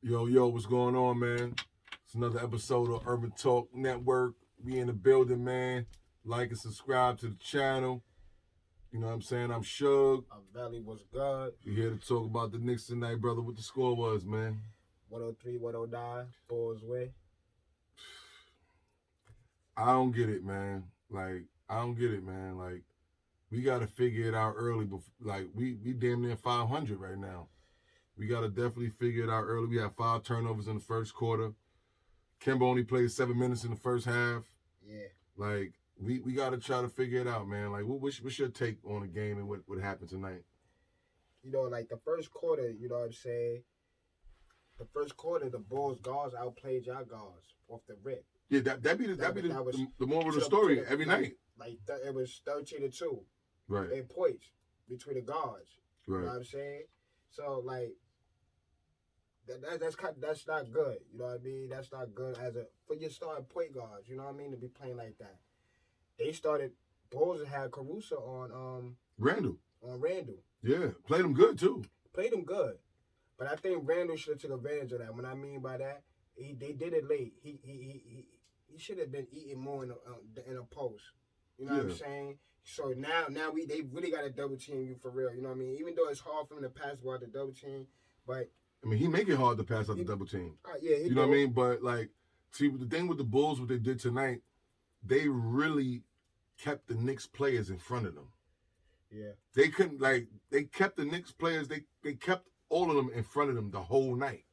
Yo, what's going on, man? It's another episode of Urban Talk Network. We in the building, man. Like and subscribe to the channel. You know what I'm saying? I'm Shug. Our Valley was good. We here to talk about the Knicks tonight, brother. What the score was, man? 103, 109, Bulls way. I don't get it, man. I don't get it, man. We got to figure it out early. We damn near 500 right now. We got to definitely figure it out early. We had 5 turnovers in the first quarter. Kemba only played 7 minutes in the first half. Yeah. We got to try to figure it out, man. What's your take on the game and what happened tonight? The first quarter, you know what I'm saying? The first quarter, the Bulls guards outplayed y'all guards off the rip. Yeah, that be the moral of the story every night. It was 13-2. Right. In points between the guards. Right. You know what I'm saying? So, that's not good. You know what I mean? That's not good for your starting point guards. You know what I mean? To be playing like that. Bulls had Caruso on Randall. On Randall. Yeah, played him good too. Played him good, but I think Randall should have took advantage of that. What I mean by that, they did it late. He should have been eating more in a post. You know what I'm saying? So now they really got to double team you for real. You know what I mean? Even though it's hard for him to pass the ball to double team, but I mean he make it hard to pass out the double team. Yeah, you know what I mean? But see the thing with the Bulls, what they did tonight, they really kept the Knicks players in front of them. Yeah. They couldn't they kept the Knicks players, they kept all of them in front of them the whole night.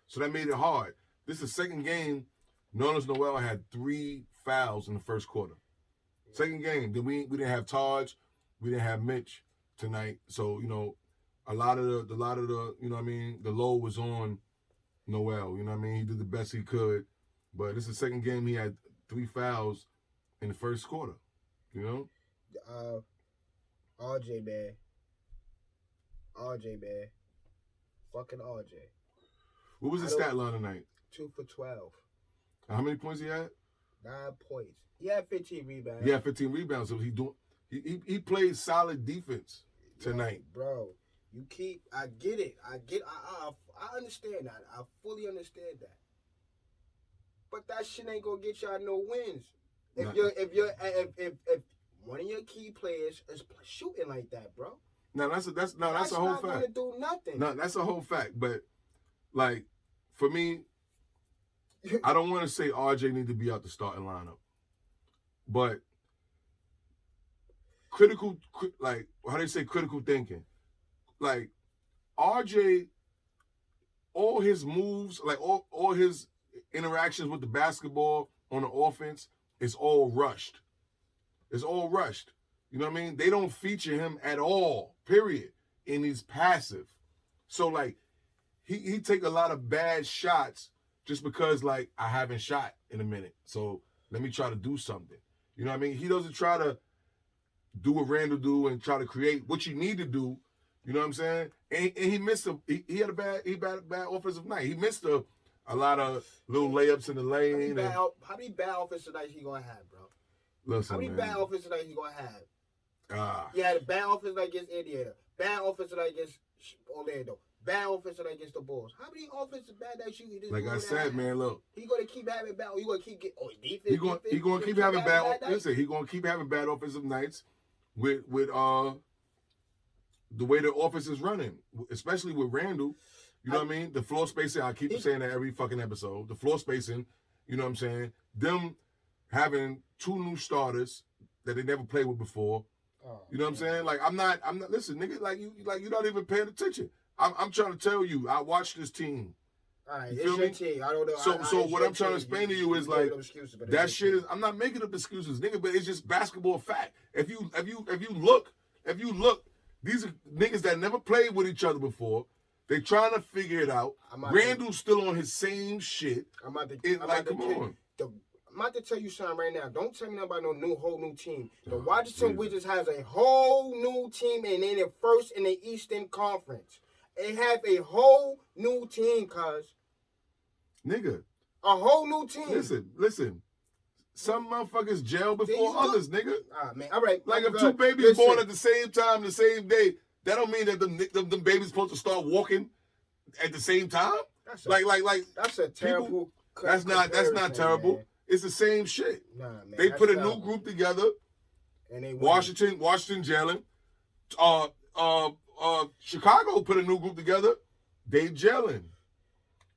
So that made it hard. This is the second game. Nerlens Noel had 3 fouls in the first quarter. Yeah. Second game. Then we didn't have Taj, we didn't have Mitch tonight. So, a lot of the you know what I mean, the load was on Noel. You know what I mean? He did the best he could. But this is the second game he had 3 fouls in the first quarter. You know? RJ, man. Fucking RJ. What was his stat line tonight? 2 for 12. How many points he had? 9 points. He had 15 rebounds. He had 15 rebounds, so he played solid defense tonight. Bro, I get it. I understand that. I fully understand that. But that shit ain't gonna get y'all no wins. If one of your key players is shooting like that, bro. No, that's a whole fact. Not gonna do nothing. No, that's a whole fact. But for me, I don't want to say RJ need to be out the starting lineup, but critical thinking. RJ, all his moves, all his interactions with the basketball on the offense is all rushed. It's all rushed. You know what I mean? They don't feature him at all, period. And he's passive. So, he take a lot of bad shots just because, I haven't shot in a minute. So, let me try to do something. You know what I mean? He doesn't try to do what Randall do and try to create what you need to do. You know what I'm saying? And he missed he had a bad offensive night. He missed a lot of little layups in the lane. How many bad offensive nights he gonna have, bro? Listen, how many bad offensive nights he gonna have? He had a bad offensive night against Indiana. Bad offensive night against Orlando. Bad offensive night against the Bulls. How many offensive bad nights you just like I said, man, look. He gonna keep having bad. You gonna keep getting defense. He gonna keep having bad. Listen, he gonna keep having bad offensive nights with the way the offense is running, especially with Randall. You know what I mean? The floor spacing. I keep saying that every fucking episode. The floor spacing. You know what I'm saying? Them having 2 new starters that they never played with before. You know what I'm saying? I'm not. Listen, nigga. You're not even paying attention. I'm trying to tell you. I watched this team. All right, it's your team. I don't know. So what I'm trying to explain to you is that shit is. I'm not making up excuses, nigga. But it's just basketball fact. If you look, these are niggas that never played with each other before. They trying to figure it out. Randall's still on his same shit. Come on. I'm about to tell you something right now. Don't tell me nothing about no whole new team. The Washington Wizards has a whole new team, and they're first in the Eastern Conference. They have a whole new team, cuz. Nigga. A whole new team. Listen. Some motherfuckers jail before others, nigga. Man. All right. If 2 babies born at the same time, the same day, that don't mean that them babies supposed to start walking at the same time. That's a terrible. That's not terrible. Man. It's the same shit. Nah, man. They put a terrible. new group together. And they Washington gelling. Chicago put a new group together. They gelling.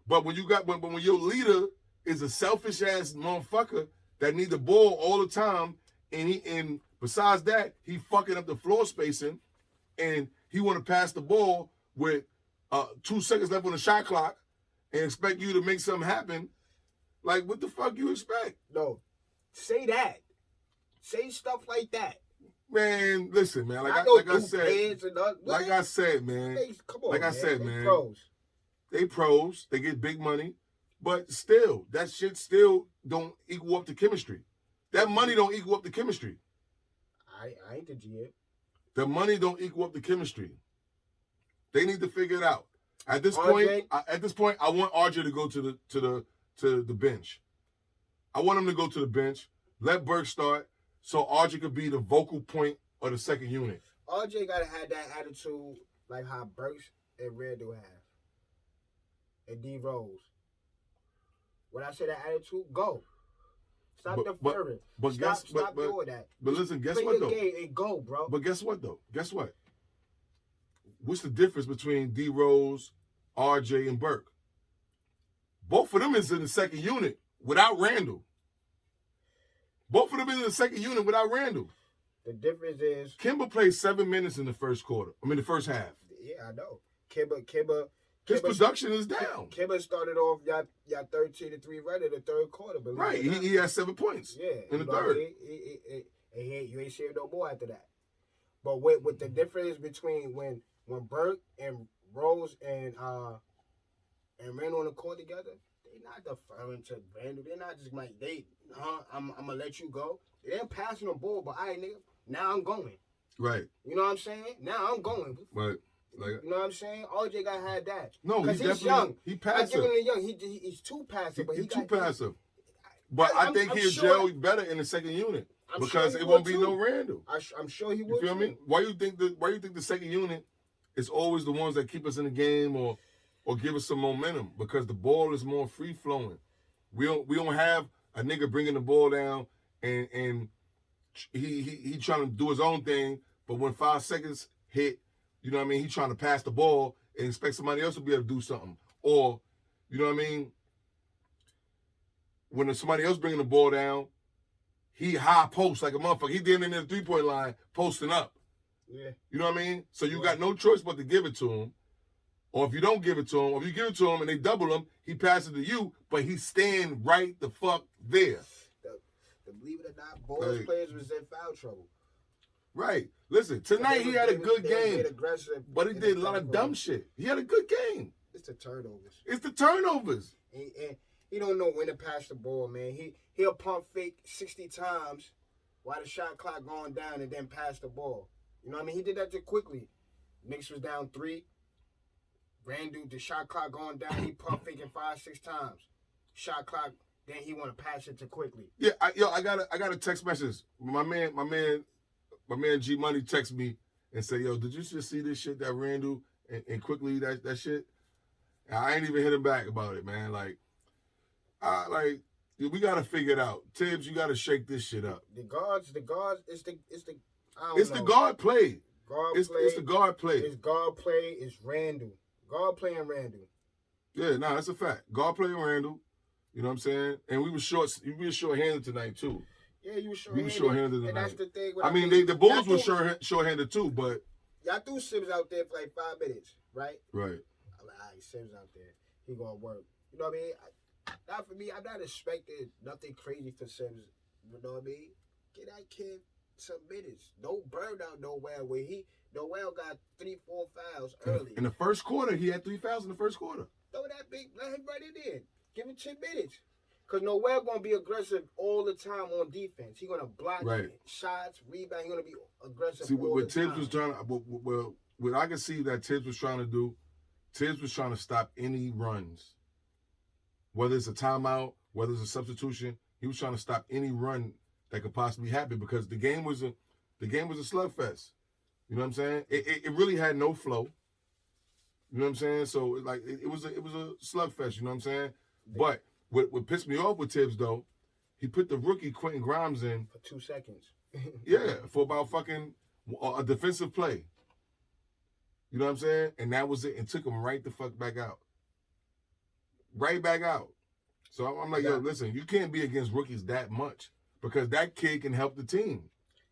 But when your leader is a selfish ass motherfucker that need the ball all the time, and besides that, he fucking up the floor spacing, and he want to pass the ball with 2 seconds left on the shot clock, and expect you to make something happen. Like, what the fuck you expect? No, say that. Say stuff like that. Man, listen, man. Like I said, man. Come on, like I man. said, They man. Pros. They pros. They get big money, but still, that shit still don't equal up the chemistry. That money don't equal up the chemistry. I ain't the GM. The money don't equal up the chemistry. They need to figure it out. At this RJ? point, I want RJ to go to the bench. I want him to go to the bench. Let Burke start, so RJ could be the vocal point of the second unit. RJ gotta have that attitude like how Burks and Randall have. And D Rose. When I say that attitude, go. Stop deferring. Stop doing that. But listen, guess Play what though? Your game and go, bro. But guess what though? Guess what? What's the difference between D Rose, RJ, and Burke? Both of them is in the second unit without Randall. Both of them is in the second unit without Randall. The difference is Kimba played 7 minutes in the first quarter. I mean, the first half. Yeah, I know. Kimba. His production is down. Kimba started off y'all 13-3 run in the third quarter. Right, he had 7 points. Yeah, in the third. You ain't seen no more after that. But with the difference between when Burke and Rose and Randall on the court together, they not deferring to Randall. They're not just like I'm gonna let you go. They're passing the ball, but nigga, now I'm going. Right. You know what I'm saying? Now I'm going. Right. Like, you know what I'm saying? RJ got had that. No, he's young. He passive. I give him young. He's too passive. He's too passive. But I think he'll gel better in the second unit because it won't be no Randall. I'm sure he will. You feel me? Why you think the second unit is always the ones that keep us in the game or give us some momentum? Because the ball is more free flowing. We don't have a nigga bringing the ball down and he trying to do his own thing. But when 5 seconds hit, you know what I mean? He trying to pass the ball and expect somebody else to be able to do something. Or, you know what I mean? When somebody else bringing the ball down, he high post like a motherfucker. He did in the 3-point line posting up. Yeah. You know what I mean? So you got no choice but to give it to him. Or if you don't give it to him, or if you give it to him and they double him, he passes to you, but he's staying right the fuck there. Believe it or not, Bulls players was in foul trouble. Right. Listen, tonight he had a good game, but he did a lot of dumb shit. He had a good game. It's the turnovers. And he don't know when to pass the ball, man. He'll pump fake 60 times while the shot clock going down and then pass the ball. You know what I mean? He did that too quickly. Knicks was down 3. Randall, the shot clock going down, he pump faking 5-6 times. Shot clock, then he want to pass it too quickly. Yeah, I got a text message. My man G Money text me and say, yo, did you just see this shit that Randall and quickly that shit? And I ain't even hit him back about it, man. We gotta figure it out. Tibbs, you gotta shake this shit up. The guards, it's the guard play. It's the guard play. It's guard play, it's Randall. Guard play and Randall. Yeah, that's a fact. Guard play and Randall. You know what I'm saying? And we were short-handed tonight too. Yeah, you were short-handed. We were short-handed tonight. And that's the thing. I mean, the Bulls were short-handed too, but y'all threw Sims out there for like 5 minutes, right? Right. I'm like, all right, Sims out there. He gonna work. You know what I mean? Not for me. I'm not expecting nothing crazy for Sims. You know what I mean? Get that kid some minutes. No burnout nowhere where Noel got 3-4 fouls early. In the first quarter, he had 3 fouls in the first quarter. Throw that big, let him run it in. Give him 10 minutes. Because Noel going to be aggressive all the time on defense. He's going to block shots, rebound. He's going to be aggressive all the time. Tibbs was trying to, what I can see that Tibbs was trying to do, Tibbs was trying to stop any runs. Whether it's a timeout, whether it's a substitution, he was trying to stop any run that could possibly happen because the game was a slugfest. You know what I'm saying? It really had no flow. You know what I'm saying? So like it was a slugfest. You know what I'm saying? But what pissed me off with Tibbs though, he put the rookie Quentin Grimes in for 2 seconds. yeah, for about fucking a defensive play. You know what I'm saying? And that was it, and took him right the fuck back out. Right back out. So I'm like, yo, listen, you can't be against rookies that much because that kid can help the team.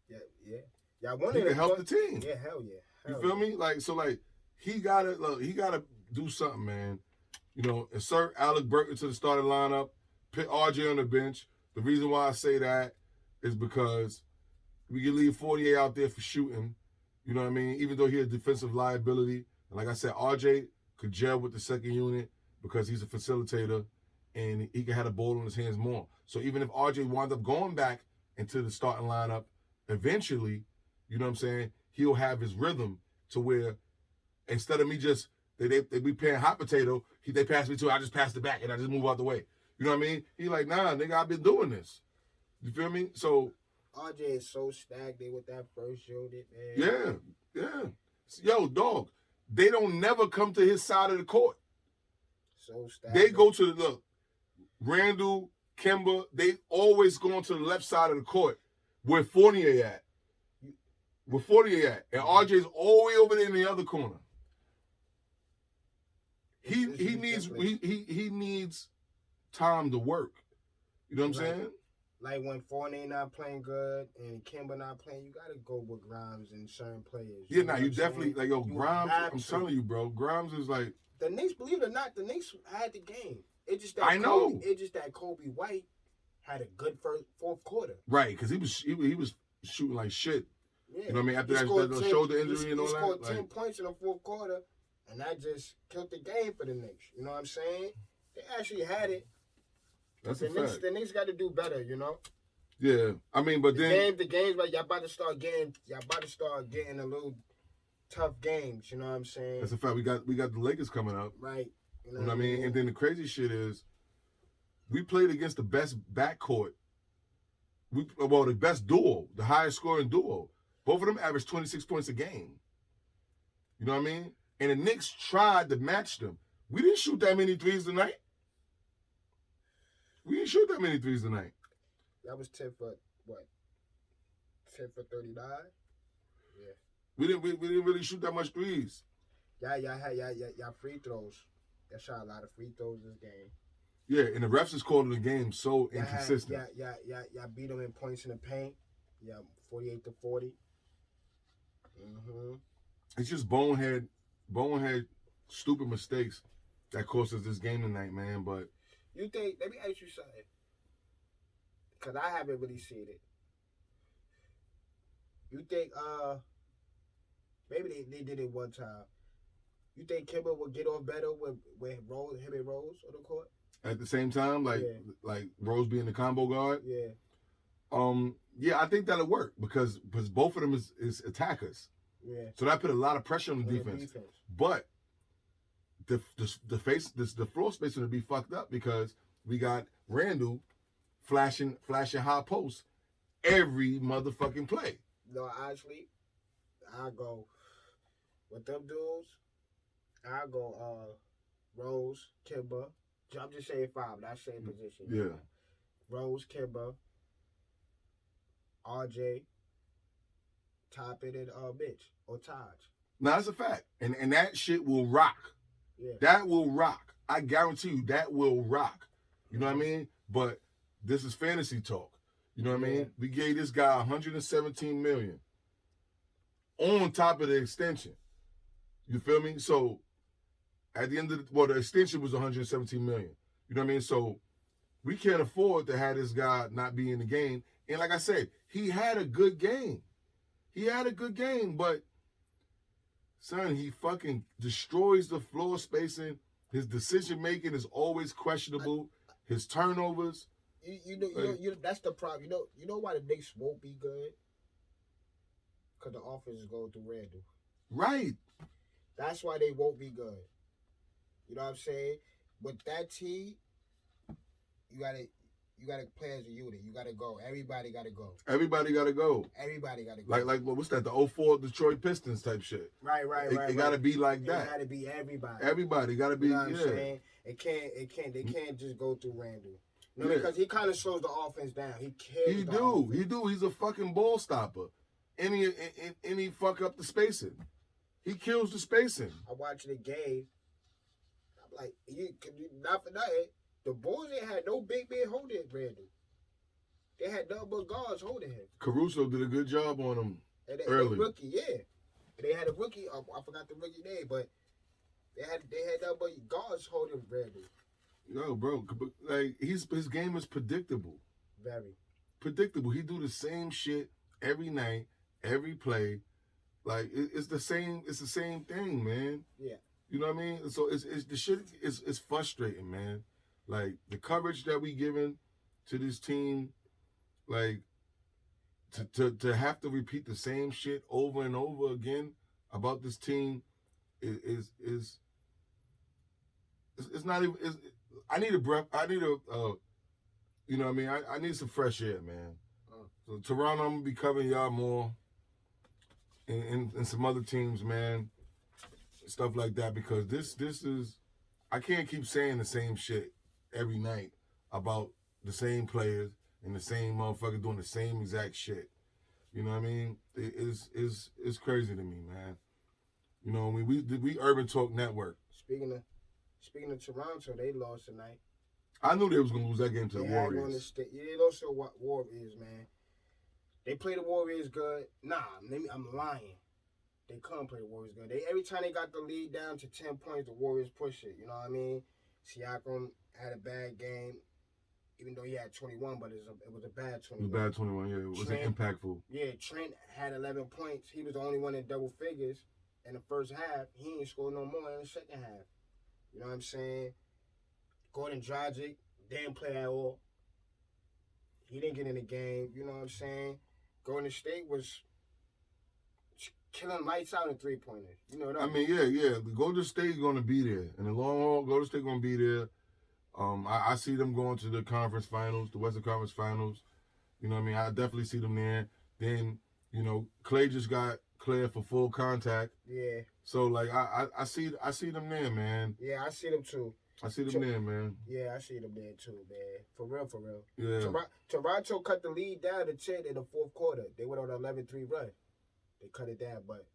Yeah, yeah. Y'all He can help the team. Yeah, hell yeah. You feel me? Like, so like he gotta do something, man. You know, insert Alec Burton to the starting lineup, put RJ on the bench. The reason why I say that is because we can leave 48 out there for shooting. You know what I mean? Even though he's a defensive liability. And like I said, RJ could gel with the second unit because he's a facilitator and he can have the ball in his hands more. So even if RJ winds up going back into the starting lineup, eventually, you know what I'm saying, he'll have his rhythm to where instead of me just, they be playing hot potato, they pass me to, I just pass it back and I just move out the way. You know what I mean? He like, nah, nigga, I've been doing this. You feel me? So RJ is so stagnant with that first unit, man. Yeah. Yo, dog, they don't never come to his side of the court. So stagnant. They go to the, look, Randall, Kemba, they always go to the left side of the court where Fournier at. And RJ's all the way over there in the other corner. He needs time to work. You know what I'm saying? Like when Fournier not playing good and Kemba not playing, you gotta go with Grimes and certain players. Yeah, you definitely like Grimes. I'm telling you, bro. Grimes is like the Knicks. Believe it or not, the Knicks had the game. It's just that I know. It's just that Kobe White had a good fourth quarter. Right, because he was shooting like shit. Yeah. You know what I mean? After that shoulder injury and all that. He scored 10 points in the fourth quarter, and that just killed the game for the Knicks. You know what I'm saying? They actually had it. That's the a Knicks, fact. The Knicks got to do better, you know? Yeah. I mean, but the games, but y'all about to start getting a little tough games, you know what I'm saying? That's a fact. We got the Lakers coming up. Right. You know what I mean? And then the crazy shit is we played against the best backcourt. The best duo, the highest scoring duo. Both of them averaged 26 points a game. You know what I mean? And the Knicks tried to match them. We didn't shoot that many threes tonight. That was 10 for what? 10 for 39? Yeah. We didn't really shoot that much threes. Y'all had y'all free throws. Y'all shot a lot of free throws this game. Yeah, and the refs is calling the game so inconsistent. Y'all beat them in points in the paint. Yeah, 48-40. Mm-hmm. It's just bonehead, stupid mistakes that cost us this game tonight, man. But you think? Let me ask you something, because I haven't really seen it. You think? Maybe they did it one time. You think Kemba would get on better with him and Rose on the court? At the same time, like Rose being the combo guard. Yeah. Yeah, I think that'll work because both of them is attackers. Yeah. So that put a lot of pressure on the defense. But the floor space going to be fucked up because we got Randall flashing high posts every motherfucking play. No, honestly, I go with them dudes. I go Rose, Kemba. I'm just saying 5, not saying position. Yeah. Rose, Kemba, RJ, top it, and Mitch or Taj. No, that's a fact. And that shit will rock. Yeah. That will rock. I guarantee you that will rock. You know what I mean? But this is fantasy talk. You know what I mean? We gave this guy $117 million on top of the extension. You feel me? So at the end of the extension was $117 million. You know what I mean? So we can't afford to have this guy not be in the game. And like I said, he had a good game. But son, he fucking destroys the floor spacing. His decision making is always questionable. His turnovers. You know, that's the problem. You know why the Knicks won't be good? Because the offense is going through Randall. Right. That's why they won't be good. You know what I'm saying? With that team, you gotta you gotta play as a unit. You gotta go. Everybody gotta go. Everybody got to go. Everybody gotta go. Like what's that? The '04 Detroit Pistons type shit. Right. It got to be like that. It gotta be everybody. Everybody got to be. You know what I'm saying? They can't just go through Randall. You know, Yeah. because he kind of slows the offense down. He kills He the do. offense. He do. He's a fucking ball stopper. And he fuck up the spacing. He kills the spacing. I watched the game. I'm like, not for nothing. The Bulls ain't had no big man holding Randall. They had double guards holding him. Caruso did a good job on him And they early. rookie, yeah. They had a rookie. I forgot the rookie name, but they had double guards holding Randall. Yo, bro, like his game is predictable. Very Predictable. He do the same shit every night, every play. Like it's the same. It's the same thing, man. Yeah. You know what I mean? So it's the shit is frustrating, man. Like the coverage that we giving to this team, like to have to repeat the same shit over and over again about this team is it's not even. I need a breath. I need a. You know what I mean? I need some fresh air, man. So Toronto, I'm gonna be covering y'all more, and some other teams, man, stuff like that, because this is. I can't keep saying the same shit every night about the same players and the same motherfucker doing the same exact shit. You know what I mean? It's crazy to me, man. You know, we Urban Talk Network. Speaking of Toronto, they lost tonight. I knew they was gonna lose that game to the Warriors. They lost to the Warriors, man. They play the Warriors good. Nah, I'm lying. They couldn't play the Warriors good. Every time they got the lead down to 10 points, the Warriors push it. You know what I mean? Siakam had a bad game, even though he had 21, but it was a bad 21. It was a bad 21, yeah. It wasn't impactful. Yeah, Trent had 11 points. He was the only one in double figures in the first half. He ain't scored no more in the second half. You know what I'm saying? Gordon Dragic didn't play at all. He didn't get in the game. You know what I'm saying? Golden State was killing lights out in three-pointers. You know what I mean? Yeah. The Golden State going to be there. In the long haul, Golden State going to be there. I see them going to the conference finals, the Western Conference Finals. You know what I mean? I definitely see them there. Then, you know, Clay just got cleared for full contact. Yeah. So, like, I see them there, man. Yeah, I see them too. I see them there, man. Yeah, I see them there too, man. For real. Yeah. Toronto cut the lead down to 10 in the fourth quarter. They went on an 11-3 run. They cut it down, but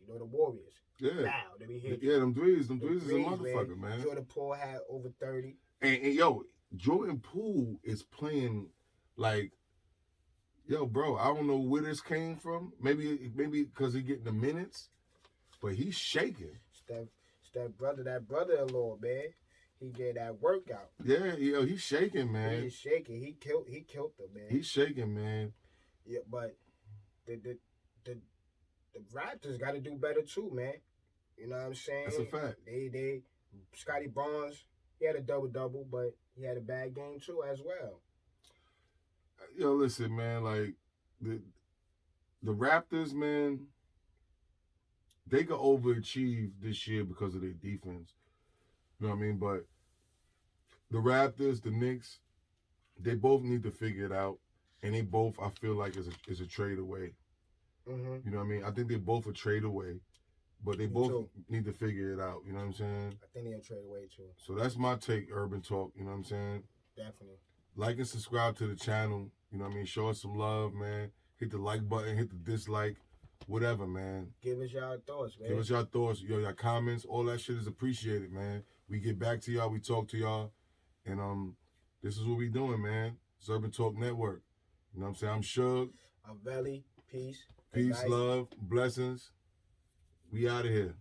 you know the Warriors. Yeah. Now, let me hit Yeah, them threes is a motherfucker, man. Jordan Poole had over 30. And yo, Jordan Poole is playing like, yo, bro, I don't know where this came from. Maybe because he getting the minutes, but he's shaking. It's that brother-in-law, man. He get that workout. Yeah, he's shaking, man. He's shaking. He killed them, man. He's shaking, man. Yeah, but the Raptors got to do better too, man. You know what I'm saying? That's a fact. They Scotty Barnes, he had a double, but he had a bad game too as well. Yo, listen, man, like the Raptors, man, they could overachieve this year because of their defense. You know what I mean? But the Raptors, the Knicks, they both need to figure it out, and they both, I feel like, is a trade away. Mm-hmm. You know what I mean? I think they both a trade away, but they both need to figure it out. You know what I'm saying? I think they'll trade away too. So that's my take, Urban Talk. You know what I'm saying? Definitely. Like and subscribe to the channel. You know what I mean? Show us some love, man. Hit the like button, hit the dislike, whatever, man. Give us y'all thoughts, man. Give us your thoughts, your comments. All that shit is appreciated, man. We get back to y'all. We talk to y'all. And this is what we doing, man. It's Urban Talk Network. You know what I'm saying? I'm Shug. I'm Belly. Peace. Peace, love, blessings. We out of here.